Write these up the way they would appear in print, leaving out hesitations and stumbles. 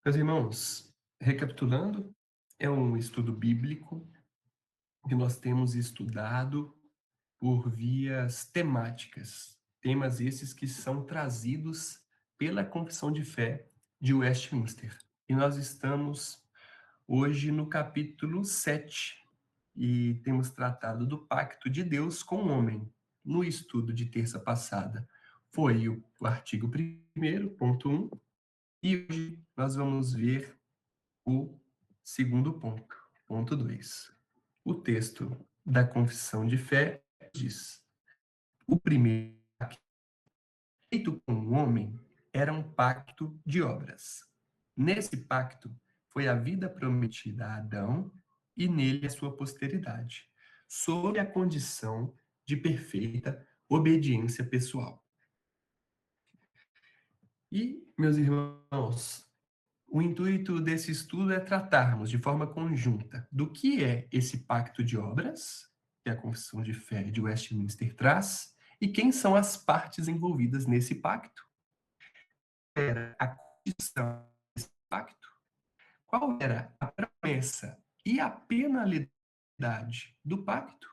Meus irmãos, recapitulando, é um estudo bíblico que nós temos estudado por vias temáticas, temas esses que são trazidos pela Confissão de Fé de Westminster. E nós estamos hoje no capítulo 7 e temos tratado do pacto de Deus com o homem. No estudo de terça passada foi o artigo 1º, ponto 1, e hoje nós vamos ver o segundo ponto, ponto 2. O texto da Confissão de Fé diz: o primeiro pacto feito com o homem era um pacto de obras. Nesse pacto foi a vida prometida a Adão e nele a sua posteridade, sob a condição de perfeita obediência pessoal. E, meus irmãos, o intuito desse estudo é tratarmos de forma conjunta do que é esse pacto de obras, que a Confissão de Fé de Westminster traz, e quem são as partes envolvidas nesse pacto. Era a condição desse pacto? Qual era a promessa e a penalidade do pacto?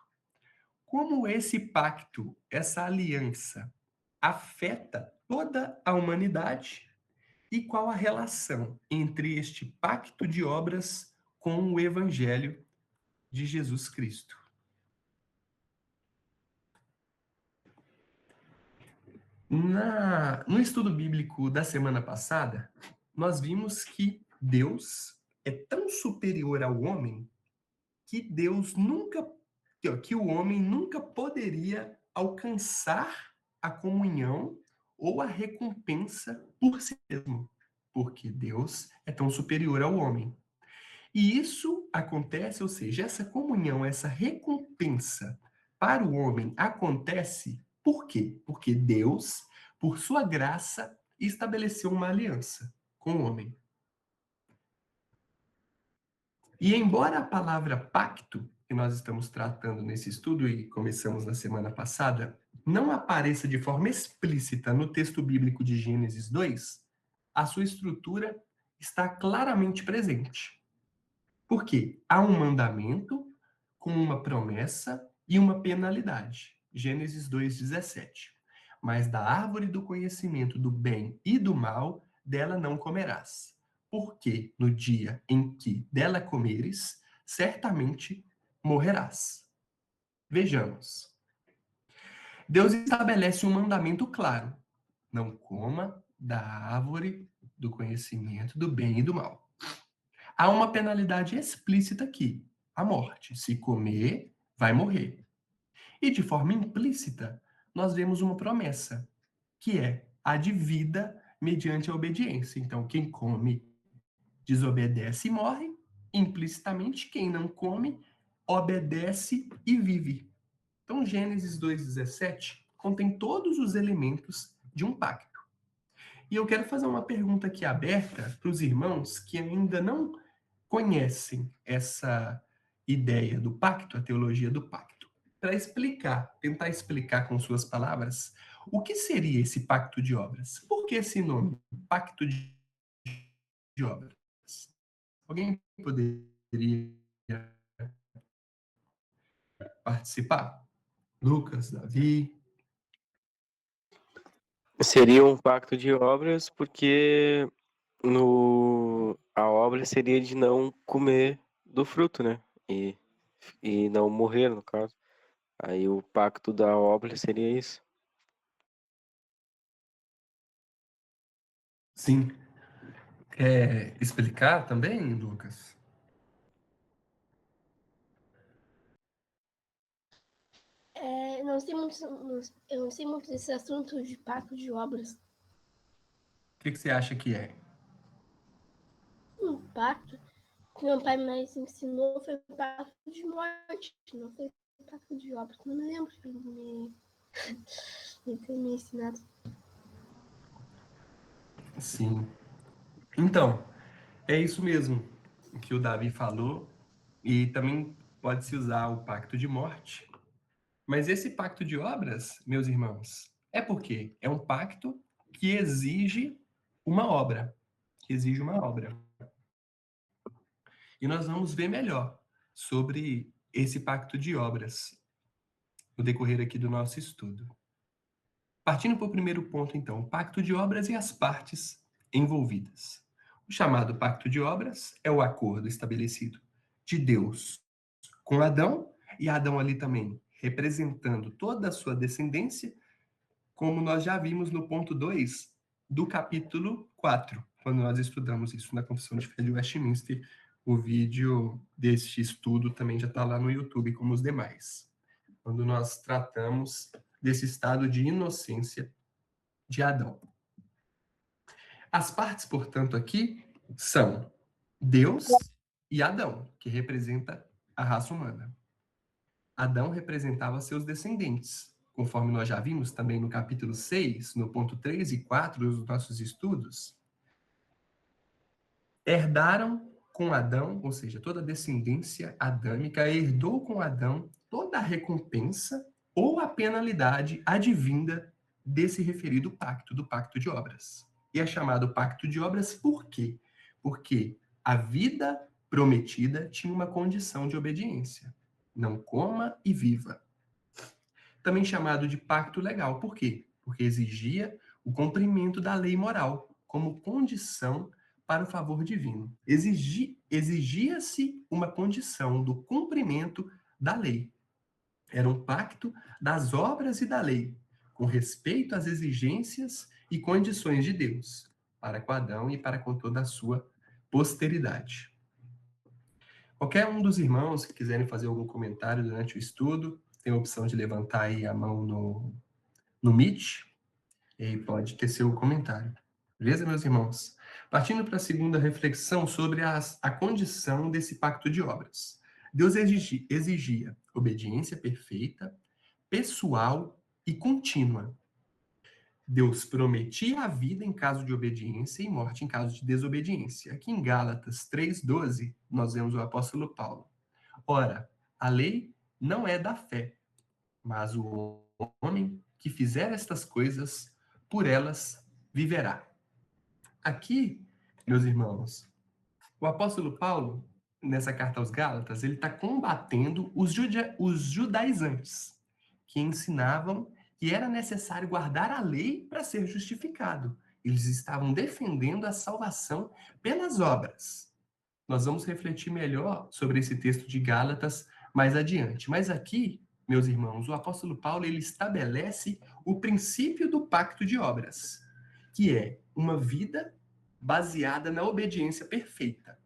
Como esse pacto, essa aliança, afeta toda a humanidade? E qual a relação entre este pacto de obras com o Evangelho de Jesus Cristo? No estudo bíblico da semana passada, nós vimos que Deus é tão superior ao homem que que o homem nunca poderia alcançar a comunhão ou a recompensa por si mesmo, porque Deus é tão superior ao homem. E isso acontece, ou seja, essa comunhão, essa recompensa para o homem acontece por quê? Porque Deus, por sua graça, estabeleceu uma aliança com o homem. E embora a palavra pacto, que nós estamos tratando nesse estudo e começamos na semana passada, não apareça de forma explícita no texto bíblico de Gênesis 2, a sua estrutura está claramente presente. Por quê? Há um mandamento com uma promessa e uma penalidade. Gênesis 2:17. Mas da árvore do conhecimento do bem e do mal, dela não comerás. Porque no dia em que dela comeres, certamente morrerás. Vejamos. Deus estabelece um mandamento claro: não coma da árvore do conhecimento do bem e do mal. Há uma penalidade explícita aqui: a morte. Se comer, vai morrer. E de forma implícita, nós vemos uma promessa, que é a de vida mediante a obediência. Então, quem come, desobedece e morre. Implicitamente, quem não come, obedece e vive. Então, Gênesis 2:17 contém todos os elementos de um pacto. E eu quero fazer uma pergunta aqui aberta para os irmãos que ainda não conhecem essa ideia do pacto, a teologia do pacto, para explicar, tentar explicar com suas palavras, o que seria esse pacto de obras? Por que esse nome, pacto de obras? Alguém poderia participar? Lucas, Davi? Seria um pacto de obras porque a obra seria de não comer do fruto, né? E não morrer, no caso. Aí o pacto da obra seria isso. Sim. Quer explicar também, Lucas? Eu não sei muito desse assunto de pacto de obras. O que você acha que é? Um pacto que meu pai mais ensinou foi o pacto de morte, não foi o pacto de obras. Não me lembro de ele ter me ensinado. Sim. Então, é isso mesmo que o Davi falou, e também pode-se usar o pacto de morte. Mas esse pacto de obras, meus irmãos, é porque é um pacto que exige uma obra. que exige uma obra. E nós vamos ver melhor sobre esse pacto de obras no decorrer aqui do nosso estudo. Partindo para o primeiro ponto, então, o pacto de obras e as partes envolvidas. O chamado pacto de obras é o acordo estabelecido de Deus com Adão, e Adão ali também representando toda a sua descendência, como nós já vimos no ponto 2 do capítulo 4, quando nós estudamos isso na Confissão de Fé de Westminster. O vídeo deste estudo também já está lá no YouTube, como os demais, quando nós tratamos desse estado de inocência de Adão. As partes, portanto, aqui são Deus e Adão, que representa a raça humana. Adão representava seus descendentes, conforme nós já vimos também no capítulo 6, no ponto 3 e 4 dos nossos estudos. Herdaram com Adão, ou seja, toda a descendência adâmica herdou com Adão toda a recompensa ou a penalidade advinda desse referido pacto, do pacto de obras. E é chamado pacto de obras por quê? Porque a vida prometida tinha uma condição de obediência. Não coma e viva. Também chamado de pacto legal. Por quê? Porque exigia o cumprimento da lei moral como condição para o favor divino. Exigia-se uma condição do cumprimento da lei. Era um pacto das obras e da lei, com respeito às exigências e condições de Deus, para com Adão e para com toda a sua posteridade. Qualquer um dos irmãos que quiserem fazer algum comentário durante o estudo, tem a opção de levantar aí a mão no Meet, e aí pode ter seu comentário. Beleza, meus irmãos? Partindo para a segunda reflexão sobre a condição desse pacto de obras. Deus exigia obediência perfeita, pessoal e contínua. Deus prometia a vida em caso de obediência e morte em caso de desobediência. Aqui em Gálatas 3,12, nós vemos o apóstolo Paulo. Ora, a lei não é da fé, mas o homem que fizer estas coisas, por elas viverá. Aqui, meus irmãos, o apóstolo Paulo, nessa carta aos Gálatas, ele está combatendo os judaizantes, que ensinavam que era necessário guardar a lei para ser justificado. Eles estavam defendendo a salvação pelas obras. Nós vamos refletir melhor sobre esse texto de Gálatas mais adiante. Mas aqui, meus irmãos, o apóstolo Paulo ele estabelece o princípio do pacto de obras, que é uma vida baseada na obediência perfeita.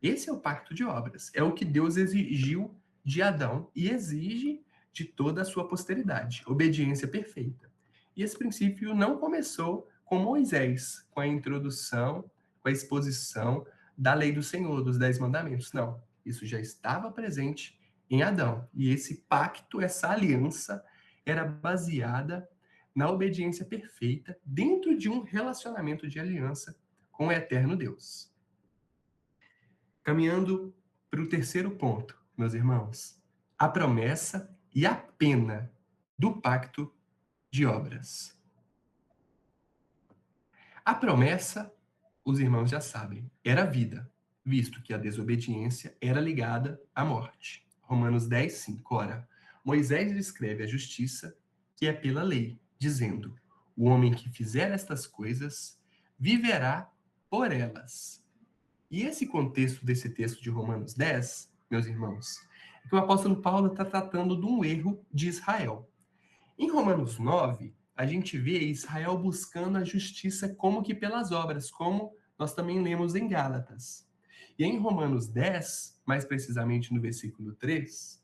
Esse é o pacto de obras. É o que Deus exigiu de Adão e exige de toda a sua posteridade. Obediência perfeita. E esse princípio não começou com Moisés, com a introdução, com a exposição da lei do Senhor, dos 10 mandamentos. Não. Isso já estava presente em Adão. E esse pacto, essa aliança, era baseada na obediência perfeita dentro de um relacionamento de aliança com o eterno Deus. Caminhando para o terceiro ponto, meus irmãos, a promessa e a pena do pacto de obras. A promessa, os irmãos já sabem, era a vida, visto que a desobediência era ligada à morte. Romanos 10, 5. Ora, Moisés descreve a justiça que é pela lei, dizendo: o homem que fizer estas coisas viverá por elas. E esse contexto desse texto de Romanos 10, meus irmãos, é que o apóstolo Paulo está tratando de um erro de Israel. Em Romanos 9, a gente vê Israel buscando a justiça como que pelas obras, como nós também lemos em Gálatas. E em Romanos 10, mais precisamente no versículo 3,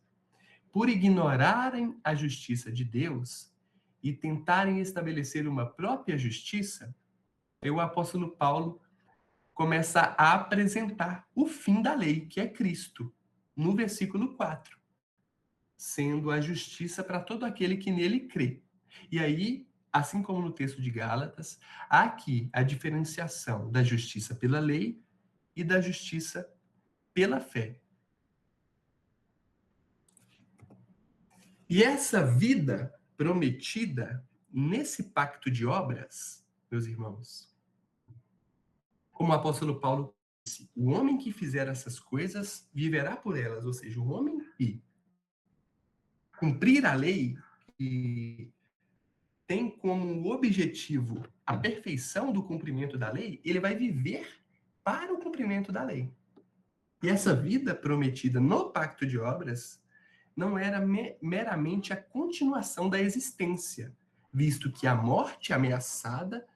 por ignorarem a justiça de Deus e tentarem estabelecer uma própria justiça, o apóstolo Paulo começa a apresentar o fim da lei, que é Cristo, no versículo 4, sendo a justiça para todo aquele que nele crê. E aí, assim como no texto de Gálatas, há aqui a diferenciação da justiça pela lei e da justiça pela fé. E essa vida prometida nesse pacto de obras, meus irmãos, Como o apóstolo Paulo disse, o homem que fizer essas coisas viverá por elas, ou seja, o homem que cumprir a lei e tem como objetivo a perfeição do cumprimento da lei, ele vai viver para o cumprimento da lei. E essa vida prometida no pacto de obras não era meramente a continuação da existência, visto que a morte ameaçada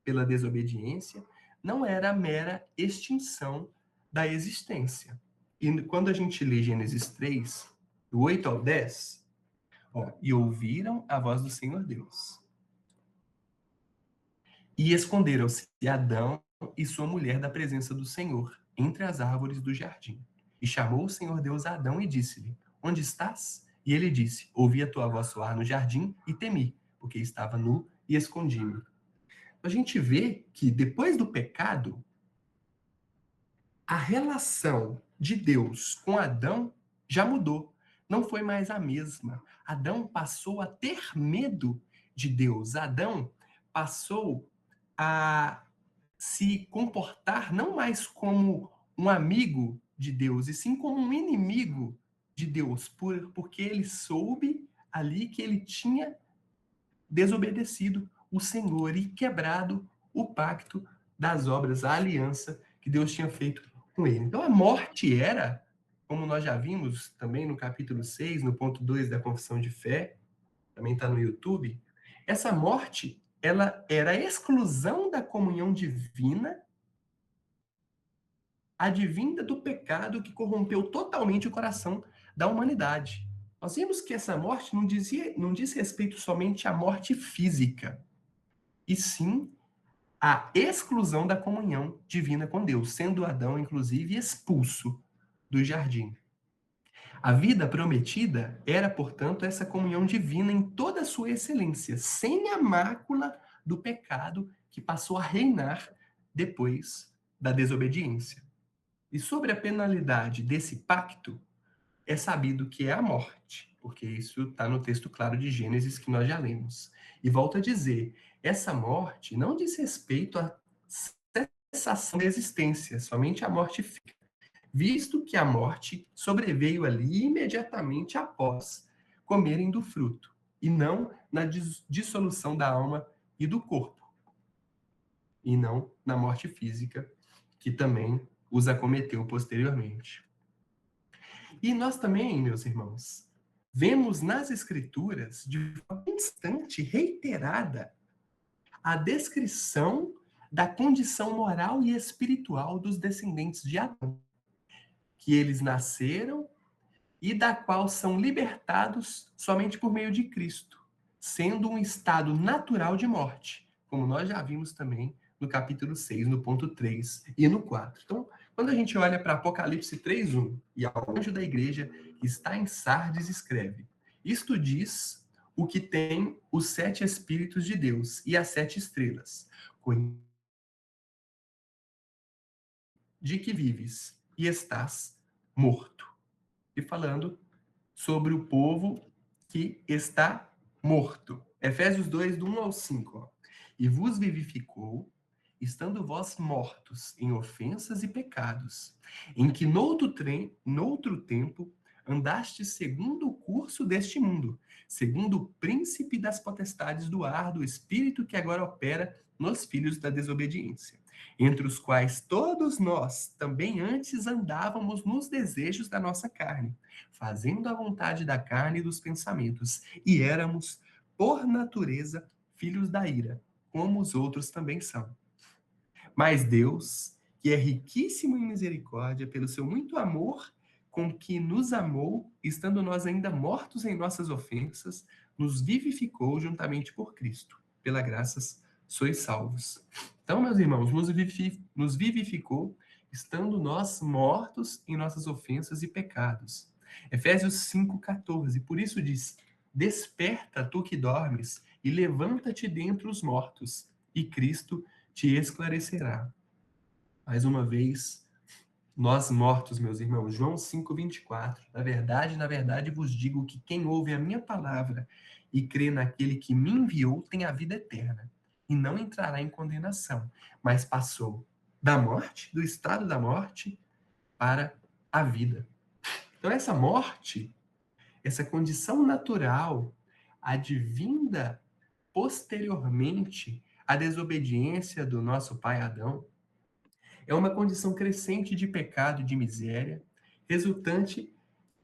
pela desobediência não era a mera extinção da existência. E quando a gente lê Gênesis 3, do 8 ao 10, e ouviram a voz do Senhor Deus. E esconderam-se Adão e sua mulher da presença do Senhor, entre as árvores do jardim. E chamou o Senhor Deus a Adão e disse-lhe, onde estás? E ele disse, ouvi a tua voz soar no jardim e temi, porque estava nu e escondi-me. A gente vê que depois do pecado, a relação de Deus com Adão já mudou. Não foi mais a mesma. Adão passou a ter medo de Deus. Adão passou a se comportar não mais como um amigo de Deus, e sim como um inimigo de Deus, porque ele soube ali que ele tinha desobedecido o Senhor e quebrado o pacto das obras, a aliança que Deus tinha feito com ele. Então a morte era, como nós já vimos também no capítulo 6, no ponto 2 da Confissão de Fé, também está no YouTube, essa morte, ela era a exclusão da comunhão divina, advinda do pecado que corrompeu totalmente o coração da humanidade. Nós vimos que essa morte não diz respeito somente à morte física, e sim a exclusão da comunhão divina com Deus, sendo Adão, inclusive, expulso do jardim. A vida prometida era, portanto, essa comunhão divina em toda a sua excelência, sem a mácula do pecado que passou a reinar depois da desobediência. E sobre a penalidade desse pacto, é sabido que é a morte, porque isso está no texto claro de Gênesis que nós já lemos. E volto a dizer, essa morte não diz respeito à cessação da existência, somente a morte física, visto que a morte sobreveio ali imediatamente após comerem do fruto, e não na dissolução da alma e do corpo, e não na morte física, que também os acometeu posteriormente. E nós também, meus irmãos, vemos nas Escrituras, de forma constante, reiterada, a descrição da condição moral e espiritual dos descendentes de Adão, que eles nasceram e da qual são libertados somente por meio de Cristo, sendo um estado natural de morte, como nós já vimos também no capítulo 6, no ponto 3 e no 4. Então, quando a gente olha para Apocalipse 3:1, e ao anjo da igreja que está em Sardes escreve, isto diz o que tem os 7 Espíritos de Deus e as 7 estrelas, de que vives e estás morto. E falando sobre o povo que está morto. Efésios 2, do 1 ao 5. E vos vivificou, estando vós mortos em ofensas e pecados, em que noutro tempo andastes segundo o curso deste mundo, segundo o príncipe das potestades do ar, do espírito que agora opera nos filhos da desobediência, entre os quais todos nós também antes andávamos nos desejos da nossa carne, fazendo a vontade da carne e dos pensamentos, e éramos, por natureza, filhos da ira, como os outros também são. Mas Deus, que é riquíssimo em misericórdia, pelo seu muito amor com que nos amou, estando nós ainda mortos em nossas ofensas, nos vivificou juntamente por Cristo. Pela graça sois salvos. Então, meus irmãos, nos vivificou, estando nós mortos em nossas ofensas e pecados. Efésios 5,14. Por isso diz, desperta tu que dormes, e levanta-te dentre os mortos, e Cristo te esclarecerá. Mais uma vez, nós mortos, meus irmãos, João 5,24. Na verdade vos digo que quem ouve a minha palavra e crê naquele que me enviou tem a vida eterna, e não entrará em condenação, mas passou da morte, do estado da morte, para a vida. Então, essa morte, essa condição natural, advinda posteriormente à desobediência do nosso pai Adão, é uma condição crescente de pecado e de miséria, resultante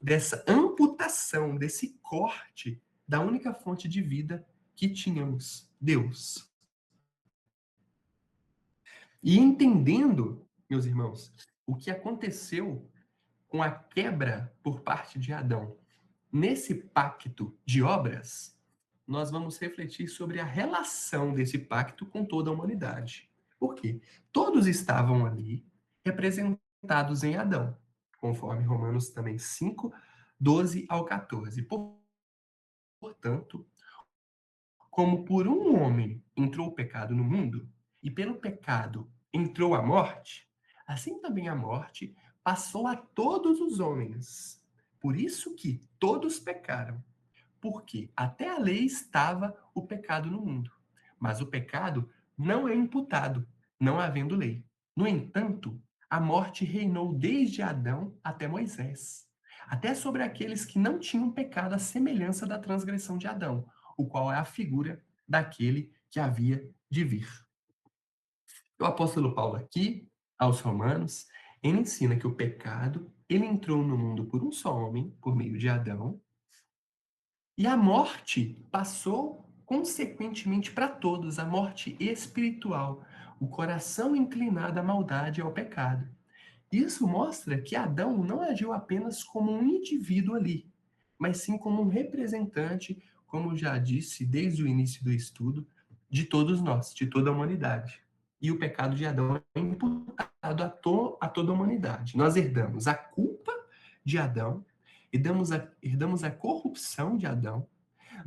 dessa amputação, desse corte da única fonte de vida que tínhamos, Deus. E entendendo, meus irmãos, o que aconteceu com a quebra por parte de Adão nesse pacto de obras, nós vamos refletir sobre a relação desse pacto com toda a humanidade. Por quê? Todos estavam ali representados em Adão, conforme Romanos também 5, 12 ao 14. Portanto, como por um homem entrou o pecado no mundo, e pelo pecado entrou a morte, assim também a morte passou a todos os homens. Por isso que todos pecaram, porque até a lei estava o pecado no mundo. Mas o pecado não é imputado, não havendo lei. No entanto, a morte reinou desde Adão até Moisés, até sobre aqueles que não tinham pecado à semelhança da transgressão de Adão, o qual é a figura daquele que havia de vir. O apóstolo Paulo aqui, aos Romanos, ele ensina que o pecado, ele entrou no mundo por um só homem, por meio de Adão, e a morte passou consequentemente para todos, a morte espiritual, o coração inclinado à maldade e ao pecado. Isso mostra que Adão não agiu apenas como um indivíduo ali, mas sim como um representante, como já disse desde o início do estudo, de todos nós, de toda a humanidade. E o pecado de Adão é imputado a toda a humanidade. Nós herdamos a culpa de Adão, herdamos a corrupção de Adão.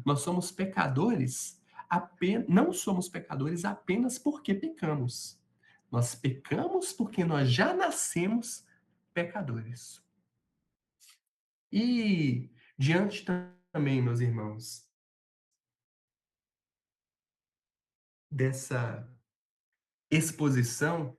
Nós somos pecadores, não somos pecadores apenas porque pecamos. Nós pecamos porque nós já nascemos pecadores. E diante também, meus irmãos, dessa exposição,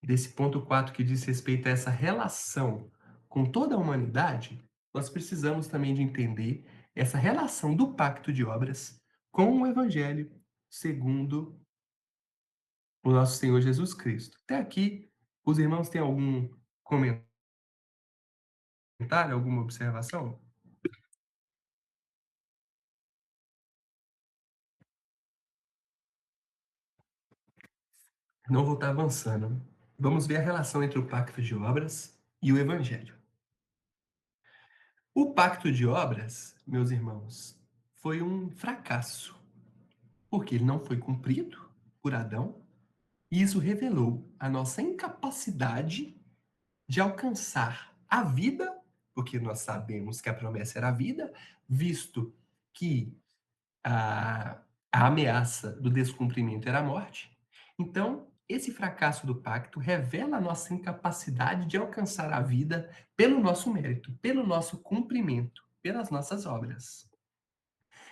desse ponto 4 que diz respeito a essa relação com toda a humanidade, nós precisamos também de entender essa relação do pacto de obras com o Evangelho segundo o nosso Senhor Jesus Cristo. Até aqui, os irmãos têm algum comentário, alguma observação? Não vou estar avançando. Vamos ver a relação entre o pacto de obras e o Evangelho. O pacto de obras, meus irmãos, foi um fracasso, porque ele não foi cumprido por Adão, e isso revelou a nossa incapacidade de alcançar a vida, porque nós sabemos que a promessa era a vida, visto que a ameaça do descumprimento era a morte. Então, esse fracasso do pacto revela a nossa incapacidade de alcançar a vida pelo nosso mérito, pelo nosso cumprimento, pelas nossas obras.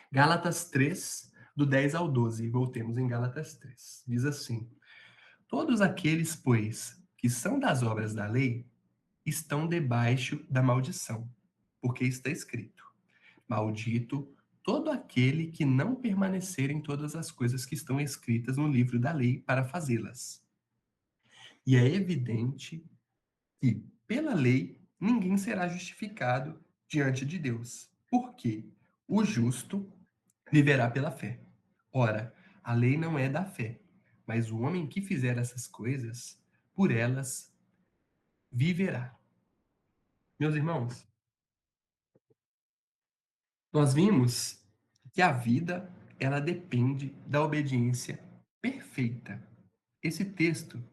Gálatas 3, do 10 ao 12. Voltemos em Gálatas 3. Diz assim: todos aqueles, pois, que são das obras da lei, estão debaixo da maldição, porque está escrito: maldito todo aquele que não permanecer em todas as coisas que estão escritas no livro da lei para fazê-las. E é evidente que, pela lei, ninguém será justificado diante de Deus, porque o justo viverá pela fé. Ora, a lei não é da fé, mas o homem que fizer essas coisas, por elas viverá. Meus irmãos, nós vimos que a vida, ela depende da obediência perfeita. Esse texto,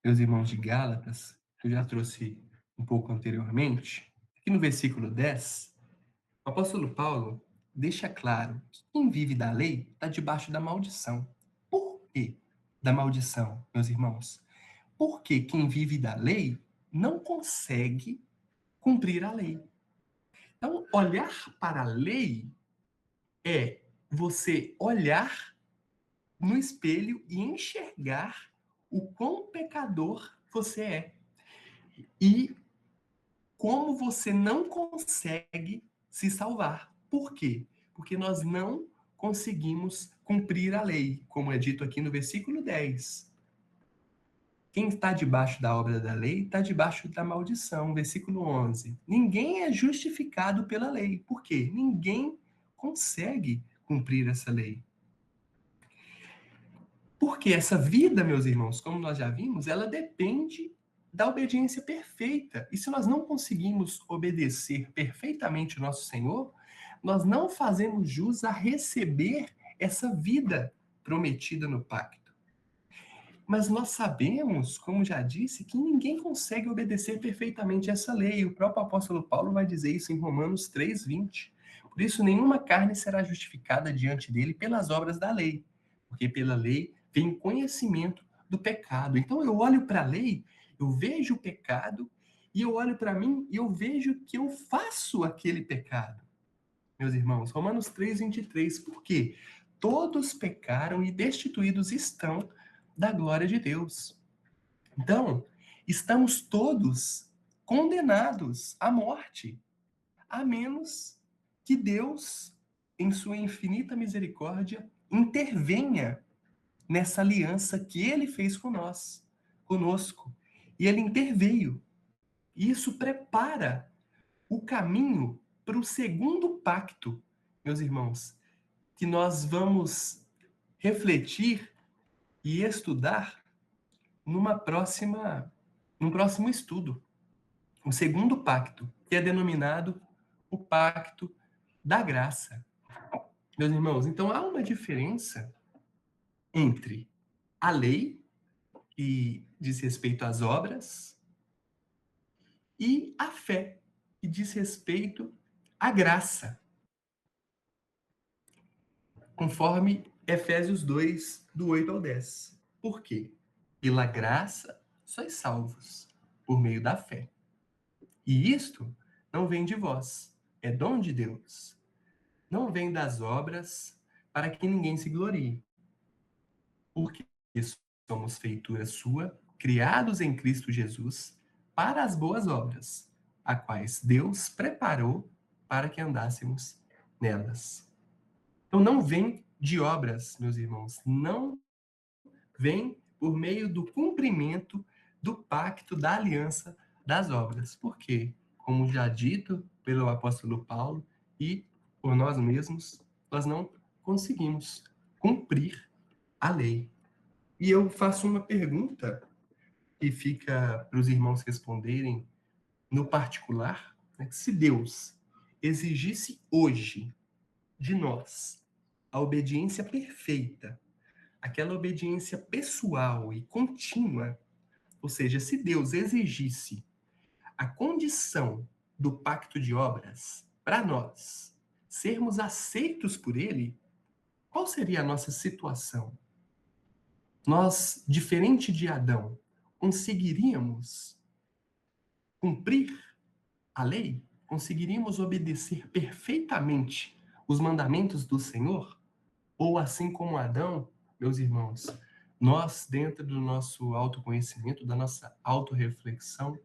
meus irmãos de Gálatas, que eu já trouxe um pouco anteriormente, aqui no versículo 10, o apóstolo Paulo deixa claro que quem vive da lei está debaixo da maldição. Por quê da maldição, meus irmãos? Porque quem vive da lei não consegue cumprir a lei. Então, olhar para a lei é você olhar no espelho e enxergar o quão pecador você é. E como você não consegue se salvar. Por quê? Porque nós não conseguimos cumprir a lei, como é dito aqui no versículo 10. Quem está debaixo da obra da lei está debaixo da maldição. Versículo 11. Ninguém é justificado pela lei. Por quê? Ninguém consegue cumprir essa lei. Porque essa vida, meus irmãos, como nós já vimos, ela depende da obediência perfeita. E se nós não conseguimos obedecer perfeitamente o nosso Senhor, nós não fazemos jus a receber essa vida prometida no pacto. Mas nós sabemos, como já disse, que ninguém consegue obedecer perfeitamente essa lei. O próprio apóstolo Paulo vai dizer isso em Romanos 3:20. Por isso, nenhuma carne será justificada diante dele pelas obras da lei, porque pela lei vem o conhecimento do pecado. Então, eu olho para a lei, eu vejo o pecado, e eu olho para mim e eu vejo que eu faço aquele pecado. Meus irmãos, Romanos 3:23. Por quê? Todos pecaram e destituídos estão da glória de Deus. Então, estamos todos condenados à morte, a menos que Deus, em sua infinita misericórdia, intervenha nessa aliança que ele fez conosco. E ele interveio. E isso prepara o caminho para o segundo pacto, meus irmãos, que nós vamos refletir e estudar num próximo estudo. O segundo pacto, que é denominado o pacto da graça. Meus irmãos, então há uma diferença entre a lei, que diz respeito às obras, e a fé, que diz respeito à graça, conforme Efésios 2, do 8 ao 10. Por quê? Pela graça sois salvos, por meio da fé. E isto não vem de vós, é dom de Deus. Não vem das obras, para que ninguém se glorie. Porque somos feitura sua, criados em Cristo Jesus, para as boas obras, a quais Deus preparou para que andássemos nelas. Então não vem de obras, meus irmãos, não vem por meio do cumprimento do pacto da aliança das obras. Por quê? Como já dito pelo apóstolo Paulo e por nós mesmos, nós não conseguimos cumprir a lei. E eu faço uma pergunta que fica para os irmãos responderem no particular, né? Se Deus exigisse hoje de nós a obediência perfeita, aquela obediência pessoal e contínua, ou seja, se Deus exigisse a condição do pacto de obras para nós sermos aceitos por ele, qual seria a nossa situação? Nós, diferente de Adão, conseguiríamos cumprir a lei? Conseguiríamos obedecer perfeitamente os mandamentos do Senhor? Ou assim como Adão, meus irmãos, nós, dentro do nosso autoconhecimento, da nossa autorreflexão,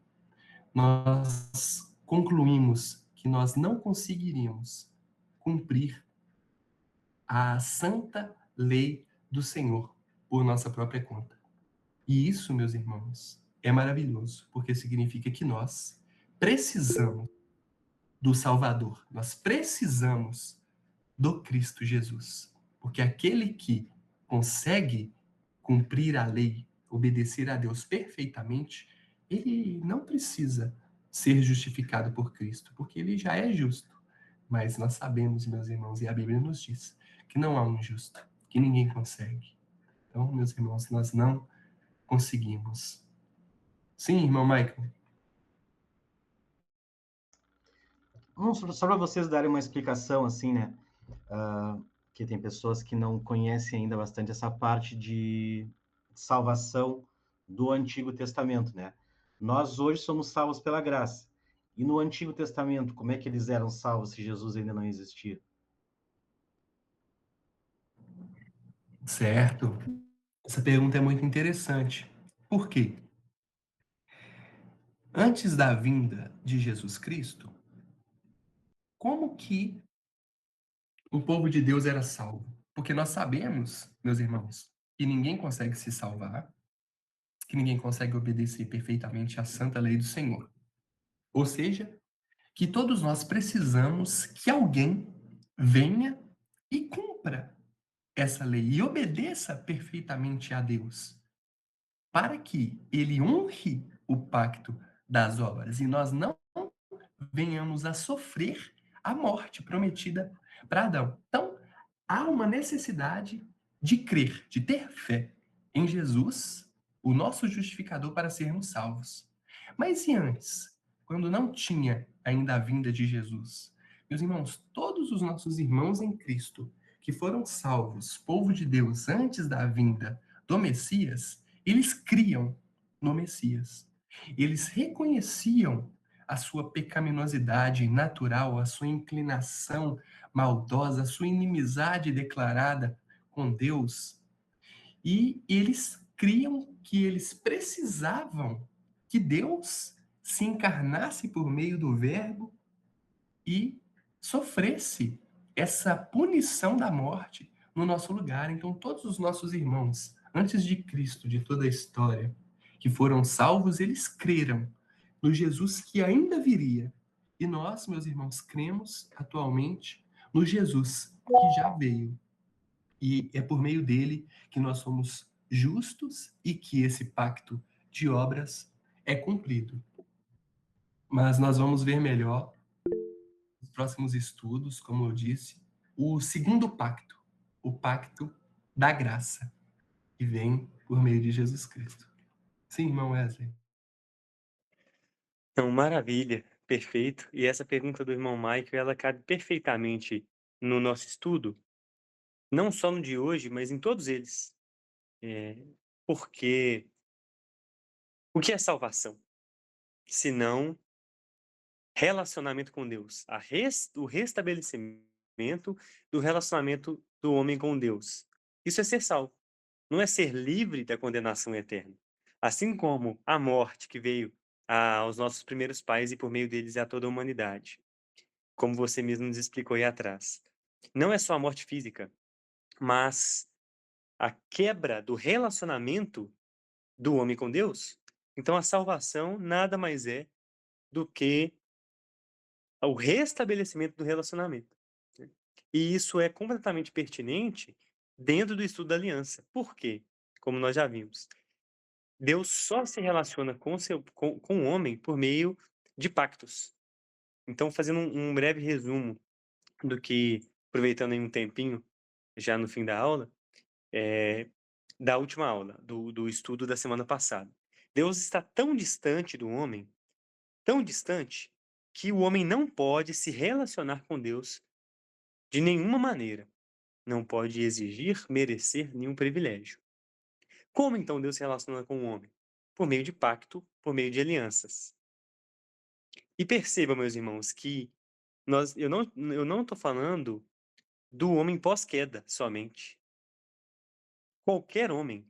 nós concluímos que nós não conseguiríamos cumprir a santa lei do Senhor por nossa própria conta. E isso, meus irmãos, é maravilhoso, porque significa que nós precisamos do Salvador, nós precisamos do Cristo Jesus. Porque aquele que consegue cumprir a lei, obedecer a Deus perfeitamente, ele não precisa ser justificado por Cristo, porque ele já é justo. Mas nós sabemos, meus irmãos, e a Bíblia nos diz, que não há um justo, que ninguém consegue. Então, meus irmãos, nós não conseguimos. Sim, irmão Michael. Só para vocês darem uma explicação, assim, né? Que tem pessoas que não conhecem ainda bastante essa parte de salvação do Antigo Testamento, né? Nós hoje somos salvos pela graça. E no Antigo Testamento, como é que eles eram salvos se Jesus ainda não existia? Certo. Essa pergunta é muito interessante. Por quê? Antes da vinda de Jesus Cristo, como que o povo de Deus era salvo? Porque nós sabemos, meus irmãos, que ninguém consegue se salvar, que ninguém consegue obedecer perfeitamente à santa lei do Senhor. Ou seja, que todos nós precisamos que alguém venha e cumpra essa lei e obedeça perfeitamente a Deus, para que ele honre o pacto das obras e nós não venhamos a sofrer a morte prometida para Adão. Então, há uma necessidade de crer, de ter fé em Jesus, o nosso justificador, para sermos salvos. Mas e antes, quando não tinha ainda a vinda de Jesus? Meus irmãos, todos os nossos irmãos em Cristo que foram salvos, povo de Deus, antes da vinda do Messias, eles criam no Messias. Eles reconheciam a sua pecaminosidade natural, a sua inclinação maldosa, a sua inimizade declarada com Deus. E eles criam que eles precisavam que Deus se encarnasse por meio do Verbo e sofresse essa punição da morte no nosso lugar. Então, todos os nossos irmãos, antes de Cristo, de toda a história, que foram salvos, eles creram no Jesus que ainda viria. E nós, meus irmãos, cremos atualmente no Jesus que já veio. E é por meio dele que nós somos justos e que esse pacto de obras é cumprido. Mas nós vamos ver melhor nos próximos estudos, como eu disse, o segundo pacto, o pacto da graça, que vem por meio de Jesus Cristo. Sim, irmão Wesley. Então, maravilha, perfeito. E essa pergunta do irmão Michael, ela cabe perfeitamente no nosso estudo, não só no de hoje, mas em todos eles. Porque o que é salvação? Se não relacionamento com Deus, o restabelecimento do relacionamento do homem com Deus. Isso é ser salvo, não é ser livre da condenação eterna. Assim como a morte que veio aos nossos primeiros pais e por meio deles a toda a humanidade, como você mesmo nos explicou aí atrás. Não é só a morte física, mas a quebra do relacionamento do homem com Deus. Então a salvação nada mais é do que o restabelecimento do relacionamento, né? E isso é completamente pertinente dentro do estudo da aliança. Por quê? Como nós já vimos, Deus só se relaciona com o homem por meio de pactos. Então, fazendo um breve resumo do que, aproveitando aí um tempinho, já no fim da aula, da última aula, do estudo da semana passada. Deus está tão distante do homem, tão distante, que o homem não pode se relacionar com Deus de nenhuma maneira. Não pode exigir, merecer nenhum privilégio. Como então Deus se relaciona com o homem? Por meio de pacto, por meio de alianças. E perceba, meus irmãos, que eu não estou falando do homem pós-queda somente. Qualquer homem,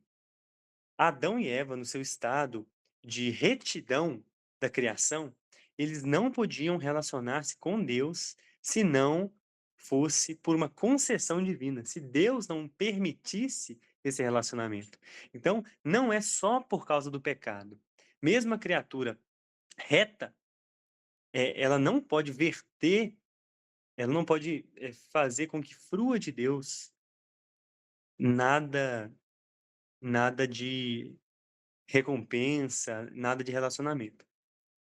Adão e Eva, no seu estado de retidão da criação, eles não podiam relacionar-se com Deus se não fosse por uma concessão divina, se Deus não permitisse esse relacionamento. Então, não é só por causa do pecado. Mesmo a criatura reta, ela não pode verter, ela não pode fazer com que frua de Deus nada, nada de recompensa, nada de relacionamento.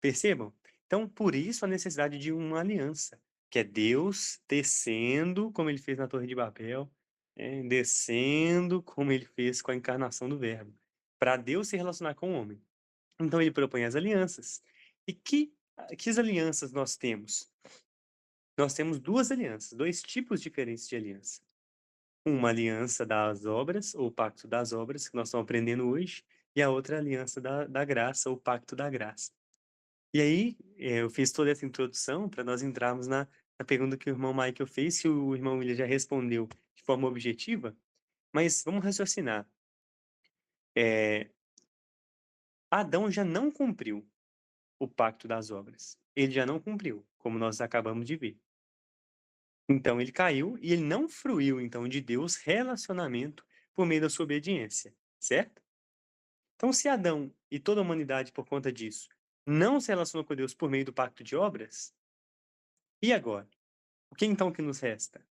Percebam? Então, por isso a necessidade de uma aliança, que é Deus descendo, como ele fez na Torre de Babel, descendo, como ele fez com a encarnação do Verbo, para Deus se relacionar com o homem. Então, ele propõe as alianças. E que alianças nós temos? Nós temos duas alianças, dois tipos diferentes de aliança. Uma aliança das obras, ou pacto das obras, que nós estamos aprendendo hoje, e a outra aliança da graça, ou pacto da graça. E aí, eu fiz toda essa introdução para nós entrarmos na pergunta que o irmão Michael fez, que o irmão William já respondeu de forma objetiva, Mas vamos raciocinar. Adão já não cumpriu o pacto das obras. Ele já não cumpriu, como nós acabamos de ver. Então ele caiu e ele não fruiu então de Deus relacionamento por meio da sua obediência, certo? Então se Adão e toda a humanidade por conta disso não se relacionou com Deus por meio do pacto de obras, e agora? O que então que nos resta?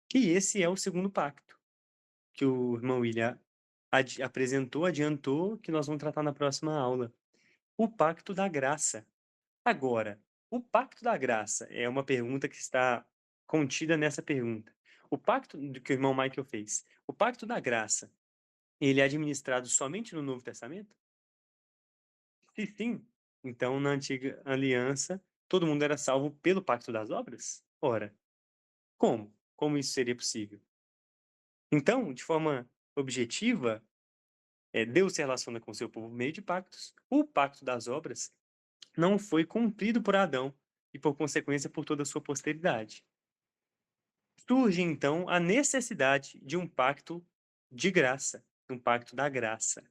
Que esse é o segundo pacto que o irmão William adiantou, que nós vamos tratar na próxima aula. O pacto da graça. Agora, o pacto da graça é uma pergunta que está contida nessa pergunta. O pacto do que o irmão Michael fez, o pacto da graça, ele é administrado somente no Novo Testamento? Se sim, então na antiga aliança, todo mundo era salvo pelo pacto das obras? Ora, como? Como isso seria possível? Então, de forma objetiva, Deus se relaciona com o seu povo por meio de pactos. O pacto das obras não foi cumprido por Adão e, por consequência, por toda a sua posteridade. Surge, então, a necessidade de um pacto de graça, um pacto da graça,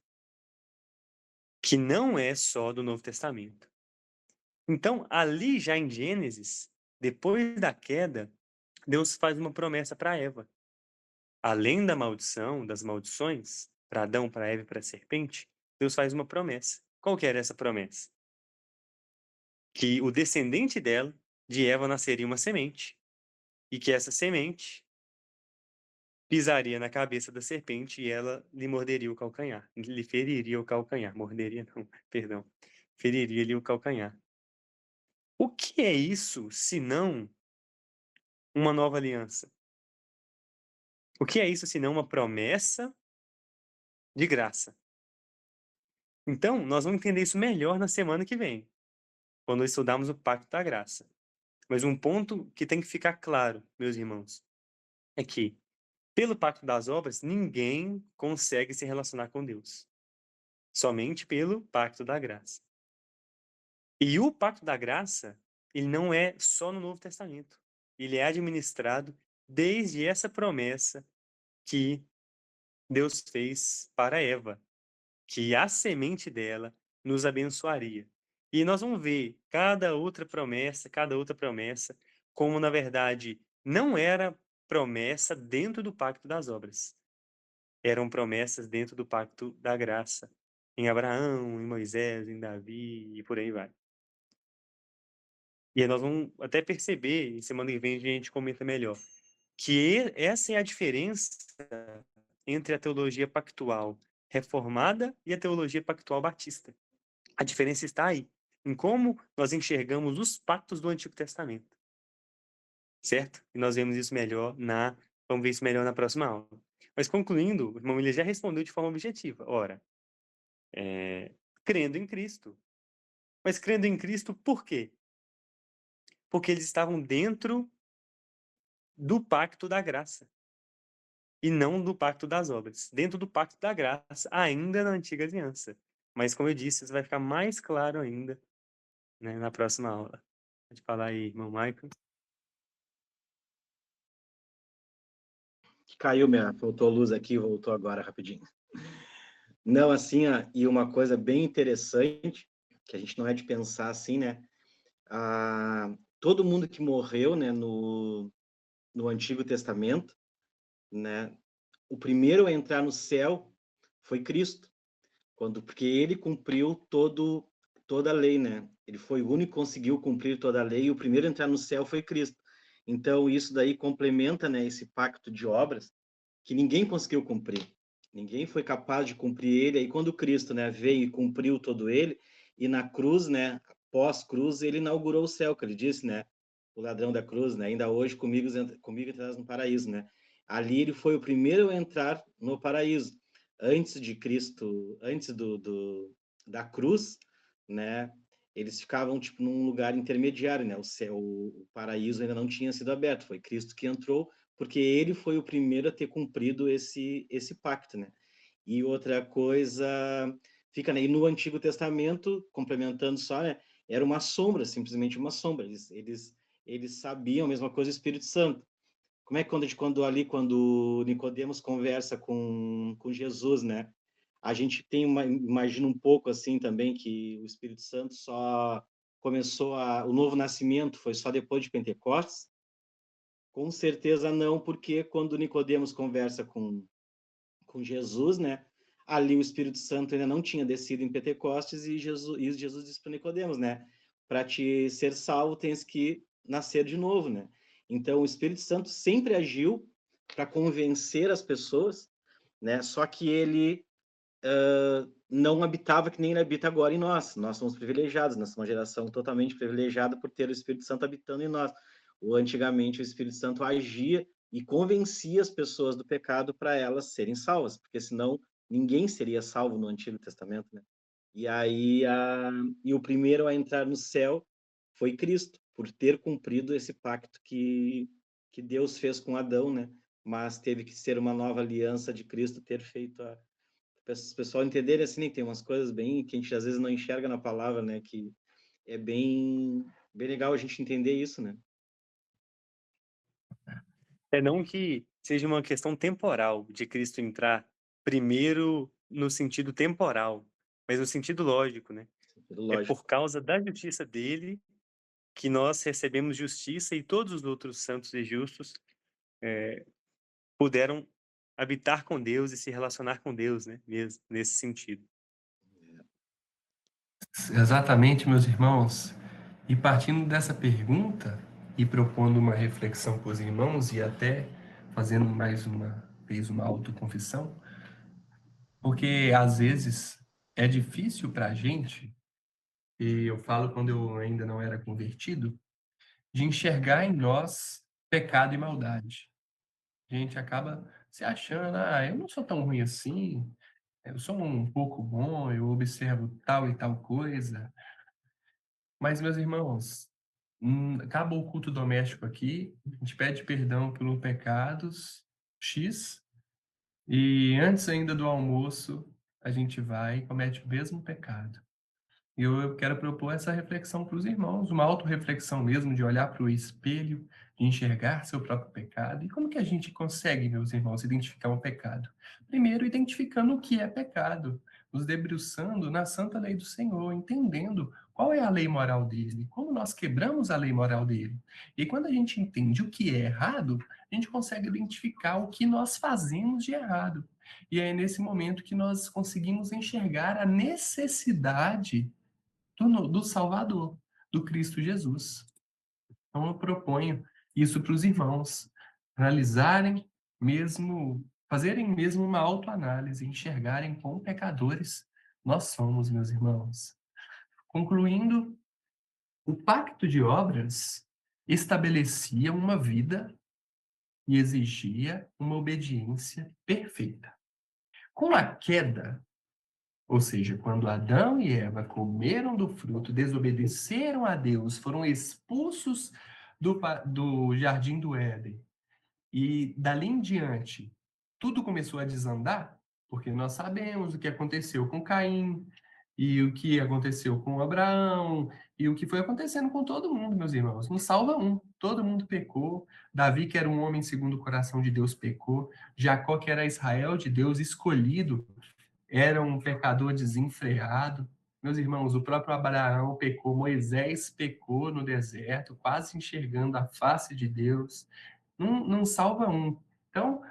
que não é só do Novo Testamento. Então, ali já em Gênesis, depois da queda, Deus faz uma promessa para Eva. Além da maldição, das maldições, para Adão, para Eva e para a serpente, Deus faz uma promessa. Qual que era essa promessa? Que o descendente dela, de Eva, nasceria uma semente, e que essa semente pisaria na cabeça da serpente e ela lhe morderia o calcanhar, lhe feriria o calcanhar, morderia não, perdão, feriria-lhe o calcanhar. O que é isso, senão uma nova aliança? O que é isso, senão uma promessa de graça? Então, nós vamos entender isso melhor na semana que vem, quando estudarmos o Pacto da Graça. Mas um ponto que tem que ficar claro, meus irmãos, é que, pelo Pacto das Obras, ninguém consegue se relacionar com Deus. Somente pelo Pacto da Graça. E o Pacto da Graça, ele não é só no Novo Testamento. Ele é administrado desde essa promessa que Deus fez para Eva, que a semente dela nos abençoaria. E nós vamos ver cada outra promessa, como na verdade não era promessa dentro do Pacto das Obras. Eram promessas dentro do Pacto da Graça. Em Abraão, em Moisés, em Davi e por aí vai. E aí nós vamos até perceber, e semana que vem a gente comenta melhor, que essa é a diferença entre a teologia pactual reformada e a teologia pactual batista. A diferença está aí, em como nós enxergamos os pactos do Antigo Testamento. Certo? E nós vemos isso melhor vamos ver isso melhor na próxima aula. Mas concluindo, o irmão William já respondeu de forma objetiva. Ora, crendo em Cristo. Mas crendo em Cristo por quê? Porque eles estavam dentro do pacto da graça e não do pacto das obras, dentro do pacto da graça, ainda na antiga aliança. Mas, como eu disse, isso vai ficar mais claro ainda, né, na próxima aula. Pode falar aí, irmão Michael. Caiu faltou luz aqui, voltou agora rapidinho. Não, assim, e uma coisa bem interessante, que a gente não é de pensar assim, né? Todo mundo que morreu, né, no Antigo Testamento, né, o primeiro a entrar no céu foi Cristo, porque ele cumpriu toda a lei, né? Ele foi o único que conseguiu cumprir toda a lei, e o primeiro a entrar no céu foi Cristo. Então, isso daí complementa, né, esse pacto de obras, que ninguém conseguiu cumprir. Ninguém foi capaz de cumprir ele. Aí, quando Cristo, né, veio e cumpriu todo ele, e na cruz, né, pós-cruz, ele inaugurou o céu, que ele disse, né, o ladrão da cruz, né, ainda hoje comigo entrarás no paraíso, né. Ali ele foi o primeiro a entrar no paraíso. Antes de Cristo, antes da cruz, né, eles ficavam tipo num lugar intermediário, né? O céu, o paraíso ainda não tinha sido aberto. Foi Cristo que entrou, porque ele foi o primeiro a ter cumprido esse pacto, né? E outra coisa fica, né? E no Antigo Testamento, complementando só, né? Era uma sombra, simplesmente uma sombra. Eles sabiam a mesma coisa do Espírito Santo. como é que quando Nicodemos conversa com Jesus, né? A gente imagina um pouco assim também que o Espírito Santo só começou o novo nascimento foi só depois de Pentecostes? Com certeza não, porque quando Nicodemos conversa com Jesus, né? Ali o Espírito Santo ainda não tinha descido em Pentecostes e Jesus disse para Nicodemos, né? Para te ser salvo, tens que nascer de novo, né? Então o Espírito Santo sempre agiu para convencer as pessoas, né? Só que ele não habitava que nem ele habita agora em nós. Nós somos privilegiados, nós somos uma geração totalmente privilegiada por ter o Espírito Santo habitando em nós. Antigamente o Espírito Santo agia e convencia as pessoas do pecado para elas serem salvas, porque senão ninguém seria salvo no Antigo Testamento, né? E aí e o primeiro a entrar no céu foi Cristo, por ter cumprido esse pacto que Deus fez com Adão, né? Mas teve que ser uma nova aliança de Cristo ter feito o pessoal entenderem assim, né? Tem umas coisas bem que a gente às vezes não enxerga na palavra, né? Que é bem legal a gente entender isso, né? É não que seja uma questão temporal de Cristo entrar primeiro no sentido temporal, mas no sentido lógico, né? É Lógico. por causa da justiça dele que nós recebemos justiça e todos os outros santos e justos puderam habitar com Deus e se relacionar com Deus, né? Mesmo nesse sentido. Exatamente, meus irmãos. E partindo dessa pergunta e propondo uma reflexão para os irmãos e até fazendo mais uma vez uma autoconfissão, porque às vezes é difícil para a gente, e eu falo quando eu ainda não era convertido, de enxergar em nós pecado e maldade. A gente acaba se achando, eu não sou tão ruim assim, eu sou um pouco bom, eu observo tal e tal coisa. Mas, meus irmãos, acaba o culto doméstico aqui, a gente pede perdão pelos pecados X, e antes ainda do almoço, a gente vai e comete o mesmo pecado. E eu quero propor essa reflexão para os irmãos, uma autorreflexão mesmo, de olhar para o espelho, de enxergar seu próprio pecado. E como que a gente consegue, meus irmãos, identificar um pecado? Primeiro, identificando o que é pecado, nos debruçando na santa lei do Senhor, entendendo qual é a lei moral dele, como nós quebramos a lei moral dele. E quando a gente entende o que é errado, a gente consegue identificar o que nós fazemos de errado. E é nesse momento que nós conseguimos enxergar a necessidade do Salvador, do Cristo Jesus. Então eu proponho isso para os irmãos, analisarem mesmo, fazerem mesmo uma autoanálise, enxergarem quão pecadores nós somos, meus irmãos. Concluindo, o pacto de obras estabelecia uma vida e exigia uma obediência perfeita. Com a queda, ou seja, quando Adão e Eva comeram do fruto, desobedeceram a Deus, foram expulsos do jardim do Éden, e dali em diante, tudo começou a desandar, porque nós sabemos o que aconteceu com Caim, e o que aconteceu com Abraão, e o que foi acontecendo com todo mundo, meus irmãos. Não salva um, todo mundo pecou. Davi, que era um homem segundo o coração de Deus, pecou. Jacó, que era Israel de Deus, escolhido, era um pecador desenfreado. Meus irmãos, o próprio Abraão pecou, Moisés pecou no deserto, quase enxergando a face de Deus. Não salva um. Então,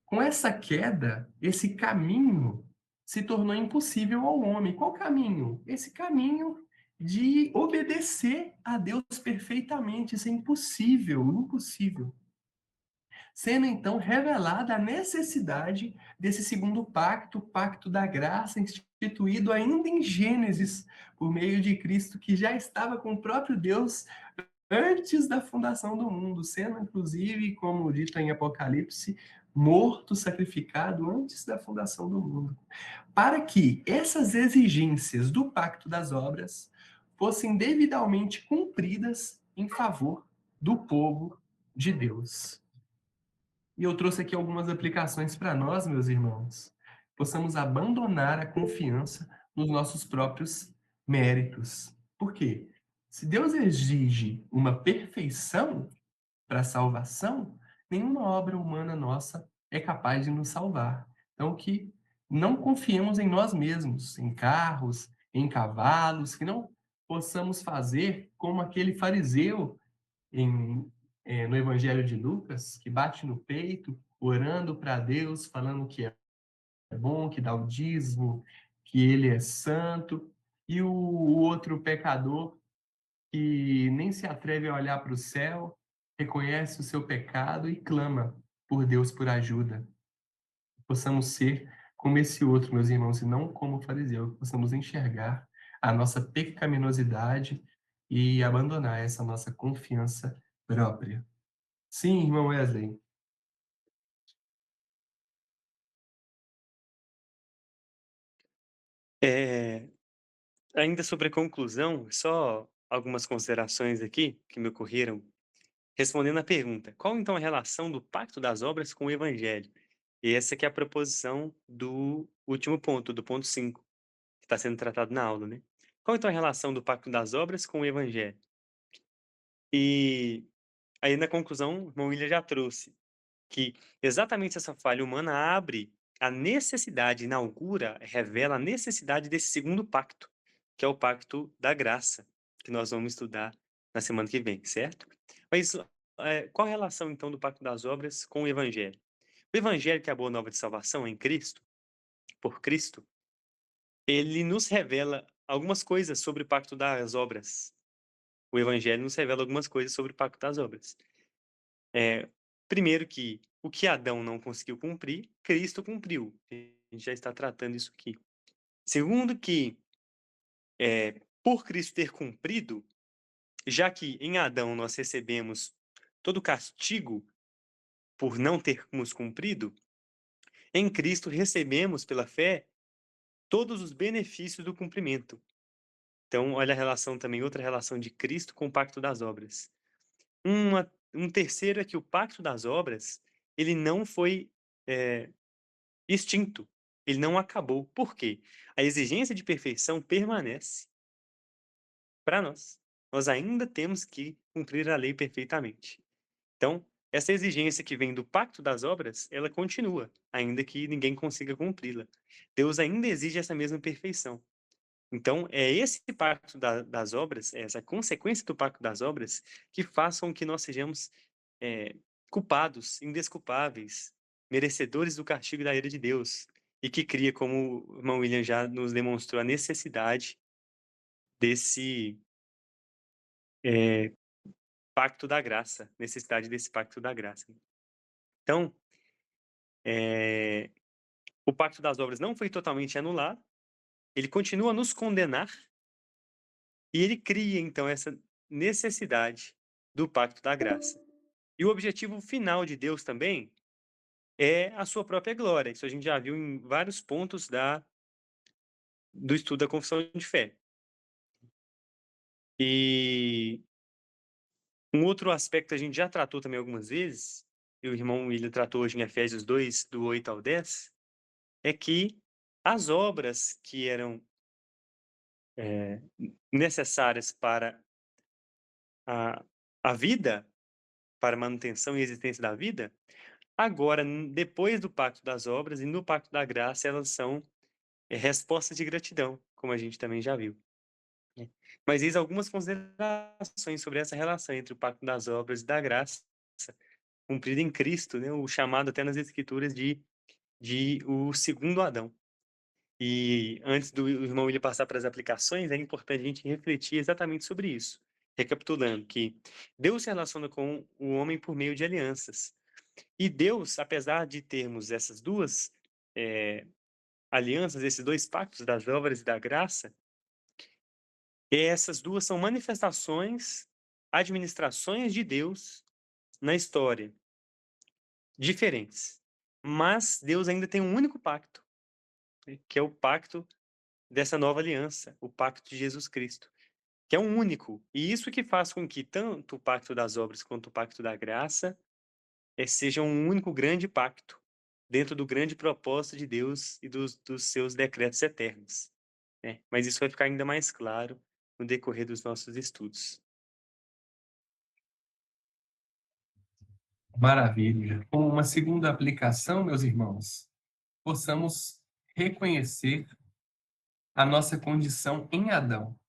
com essa queda, esse caminho se tornou impossível ao homem. Qual caminho? Esse caminho de obedecer a Deus perfeitamente. Isso é impossível, impossível. Sendo então revelada a necessidade desse segundo pacto, o pacto da graça, instituído ainda em Gênesis, por meio de Cristo, que já estava com o próprio Deus antes da fundação do mundo, sendo inclusive, como dito em Apocalipse, morto, sacrificado antes da fundação do mundo, para que essas exigências do pacto das obras fossem devidamente cumpridas em favor do povo de Deus. E eu trouxe aqui algumas aplicações para nós, meus irmãos. Possamos abandonar a confiança nos nossos próprios méritos. Por quê? Se Deus exige uma perfeição para a salvação, nenhuma obra humana nossa é capaz de nos salvar. Então, que não confiemos em nós mesmos, em carros, em cavalos, que não possamos fazer como aquele fariseu no Evangelho de Lucas, que bate no peito, orando para Deus, falando que é bom, que dá o dízimo, que ele é santo, e o outro pecador que nem se atreve a olhar para o céu, reconhece o seu pecado e clama por Deus por ajuda. Possamos ser como esse outro, meus irmãos, e não como o fariseu, que possamos enxergar a nossa pecaminosidade e abandonar essa nossa confiança própria. Sim, irmão Wesley. Ainda sobre a conclusão, só algumas considerações aqui que me ocorreram, respondendo à pergunta: qual então a relação do pacto das obras com o evangelho? E essa que é a proposição do último ponto, do ponto 5, que está sendo tratado na aula, né? Qual então a relação do pacto das obras com o evangelho? E aí na conclusão, o irmão William já trouxe que exatamente essa falha humana abre a necessidade, inaugura, revela a necessidade desse segundo pacto, que é o pacto da graça, que nós vamos estudar na semana que vem, certo? Mas qual a relação, então, do pacto das obras com o evangelho? O evangelho, que é a boa nova de salvação em Cristo, por Cristo, ele nos revela algumas coisas sobre o pacto das obras. O evangelho nos revela algumas coisas sobre o pacto das obras. Primeiro que o que Adão não conseguiu cumprir, Cristo cumpriu. A gente já está tratando isso aqui. Segundo que, por Cristo ter cumprido, já que em Adão nós recebemos todo o castigo por não termos cumprido, em Cristo recebemos, pela fé, todos os benefícios do cumprimento. Então, olha a relação também, outra relação de Cristo com o pacto das obras. Um terceiro é que o pacto das obras, ele não foi extinto. Ele não acabou. Por quê? A exigência de perfeição permanece para nós. Nós ainda temos que cumprir a lei perfeitamente. Então, essa exigência que vem do pacto das obras, ela continua, ainda que ninguém consiga cumpri-la. Deus ainda exige essa mesma perfeição. Então, é esse pacto das obras, essa consequência do pacto das obras, que faz com que nós sejamos culpados, indesculpáveis, merecedores do castigo da ira de Deus, e que cria, como o irmão William já nos demonstrou, a necessidade desse pacto da graça, necessidade desse pacto da graça. Então, o pacto das obras não foi totalmente anulado, ele continua a nos condenar, e ele cria, então, essa necessidade do pacto da graça. E o objetivo final de Deus também é a sua própria glória. Isso a gente já viu em vários pontos do estudo da confissão de fé. E um outro aspecto a gente já tratou também algumas vezes, e o irmão William tratou hoje em Efésios 2, do 8 ao 10, é que as obras que eram necessárias para a vida, para a manutenção e existência da vida, agora, depois do pacto das obras e no pacto da graça, elas são respostas de gratidão, como a gente também já viu. Mas eis algumas considerações sobre essa relação entre o pacto das obras e da graça, cumprida em Cristo, né, o chamado até nas Escrituras de o segundo Adão. E antes do irmão William passar para as aplicações, é importante a gente refletir exatamente sobre isso. Recapitulando, que Deus se relaciona com o homem por meio de alianças. E Deus, apesar de termos essas duas alianças, esses dois pactos das obras e da graça, essas duas são manifestações, administrações de Deus na história, diferentes. Mas Deus ainda tem um único pacto, né, que é o pacto dessa nova aliança, o pacto de Jesus Cristo, que é um único. E isso que faz com que tanto o pacto das obras quanto o pacto da graça sejam um único grande pacto, dentro do grande propósito de Deus e dos seus decretos eternos. Mas isso vai ficar ainda mais claro no decorrer dos nossos estudos. Maravilha. Com uma segunda aplicação, meus irmãos, possamos reconhecer a nossa condição em Adão,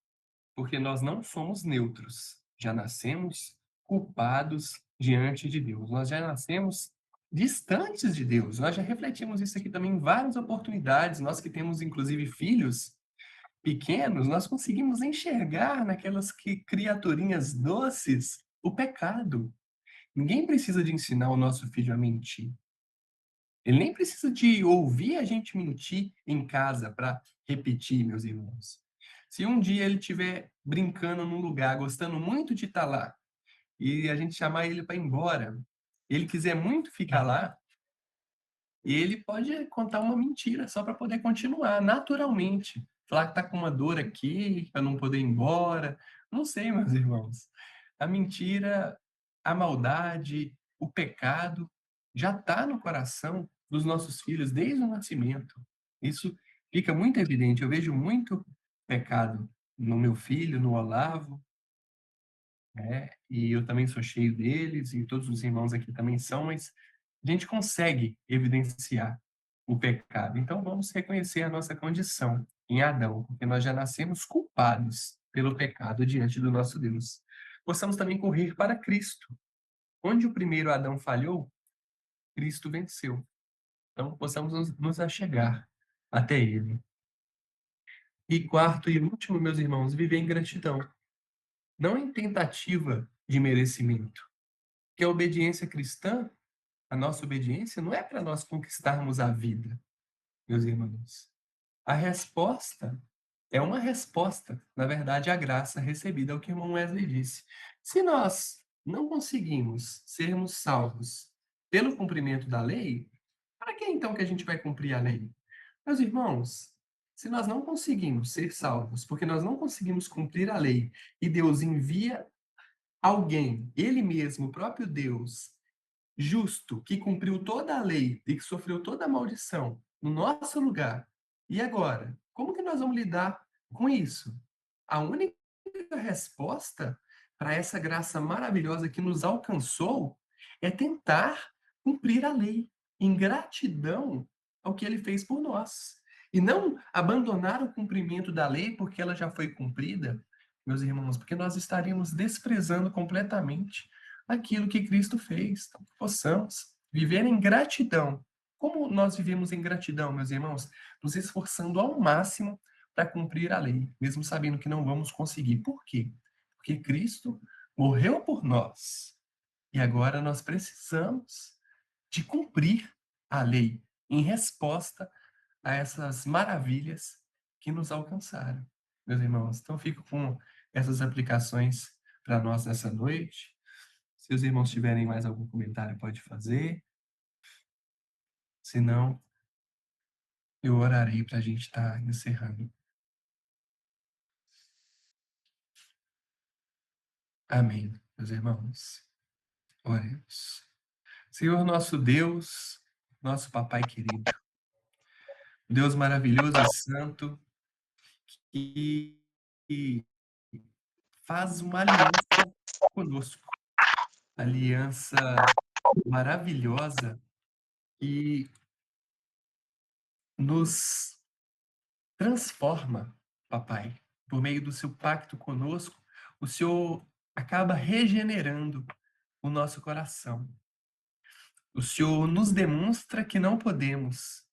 porque nós não somos neutros. Já nascemos culpados diante de Deus. Nós já nascemos distantes de Deus. Nós já refletimos isso aqui também em várias oportunidades. Nós que temos, inclusive, filhos pequenos, nós conseguimos enxergar naquelas criaturinhas doces o pecado. Ninguém precisa de ensinar o nosso filho a mentir. Ele nem precisa de ouvir a gente mentir em casa para repetir, meus irmãos. Se um dia ele estiver brincando num lugar, gostando muito de estar lá, e a gente chamar ele para ir embora, ele quiser muito ficar lá, ele pode contar uma mentira só para poder continuar, naturalmente. Falar que está com uma dor aqui, para não poder ir embora. Não sei, meus irmãos. A mentira, a maldade, o pecado já está no coração dos nossos filhos desde o nascimento. Isso fica muito evidente. Eu vejo muito pecado no meu filho, no Olavo, né? E eu também sou cheio deles, e todos os irmãos aqui também são, mas a gente consegue evidenciar o pecado. Então vamos reconhecer a nossa condição em Adão, porque nós já nascemos culpados pelo pecado diante do nosso Deus. Possamos também correr para Cristo. Onde o primeiro Adão falhou, Cristo venceu. Então possamos nos achegar até Ele. E quarto e último, meus irmãos, viver em gratidão. Não em tentativa de merecimento. Que a obediência cristã, a nossa obediência, não é para nós conquistarmos a vida, meus irmãos. A resposta é uma resposta, na verdade, à graça recebida, é o que o irmão Wesley disse. Se nós não conseguimos sermos salvos pelo cumprimento da lei, para que então que a gente vai cumprir a lei? Meus irmãos, se nós não conseguimos ser salvos, porque nós não conseguimos cumprir a lei, e Deus envia alguém, ele mesmo, o próprio Deus, justo, que cumpriu toda a lei e que sofreu toda a maldição no nosso lugar. E agora, como que nós vamos lidar com isso? A única resposta para essa graça maravilhosa que nos alcançou é tentar cumprir a lei em gratidão ao que ele fez por nós. E não abandonar o cumprimento da lei porque ela já foi cumprida, meus irmãos, porque nós estaríamos desprezando completamente aquilo que Cristo fez. Então, que possamos viver em gratidão. Como nós vivemos em gratidão, meus irmãos? Nos esforçando ao máximo para cumprir a lei, mesmo sabendo que não vamos conseguir. Por quê? Porque Cristo morreu por nós. E agora nós precisamos de cumprir a lei em resposta a essas maravilhas que nos alcançaram, meus irmãos. Então, fico com essas aplicações para nós nessa noite. Se os irmãos tiverem mais algum comentário, pode fazer. Se não, eu orarei para a gente estar encerrando. Amém, meus irmãos. Oremos. Senhor nosso Deus, nosso Papai querido, Deus maravilhoso e santo, que faz uma aliança conosco, aliança maravilhosa que nos transforma, Papai, por meio do seu pacto conosco. O Senhor acaba regenerando o nosso coração. O Senhor nos demonstra que não podemos,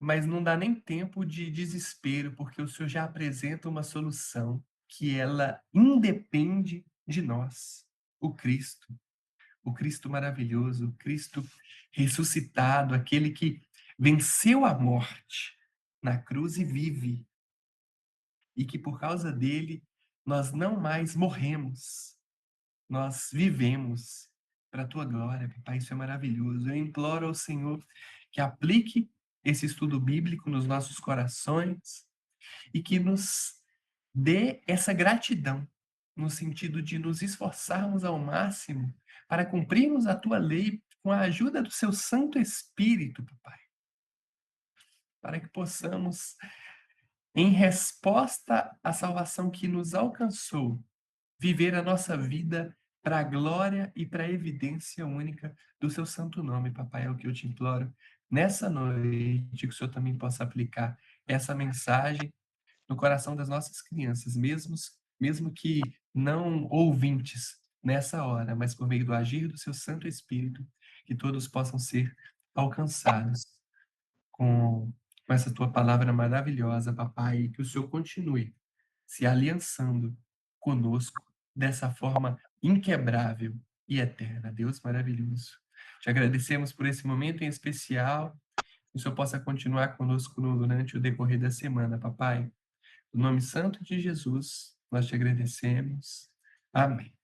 mas não dá nem tempo de desespero, porque o Senhor já apresenta uma solução que ela independe de nós, o Cristo maravilhoso, o Cristo ressuscitado, aquele que venceu a morte na cruz e vive, e que por causa dele nós não mais morremos, nós vivemos para a tua glória, Pai, isso é maravilhoso. Eu imploro ao Senhor que aplique esse estudo bíblico nos nossos corações e que nos dê essa gratidão, no sentido de nos esforçarmos ao máximo para cumprirmos a tua lei com a ajuda do seu Santo Espírito, Pai, para que possamos, em resposta à salvação que nos alcançou, viver a nossa vida para a glória e para a evidência única do seu santo nome, papai, é o que eu te imploro. Nessa noite, que o Senhor também possa aplicar essa mensagem no coração das nossas crianças, mesmo que não ouvintes nessa hora, mas por meio do agir do seu Santo Espírito, que todos possam ser alcançados com essa tua palavra maravilhosa, papai, e que o Senhor continue se aliançando conosco dessa forma inquebrável e eterna. Deus maravilhoso. Te agradecemos por esse momento em especial, que o Senhor possa continuar conosco durante o decorrer da semana, papai. No nome santo de Jesus, nós te agradecemos. Amém.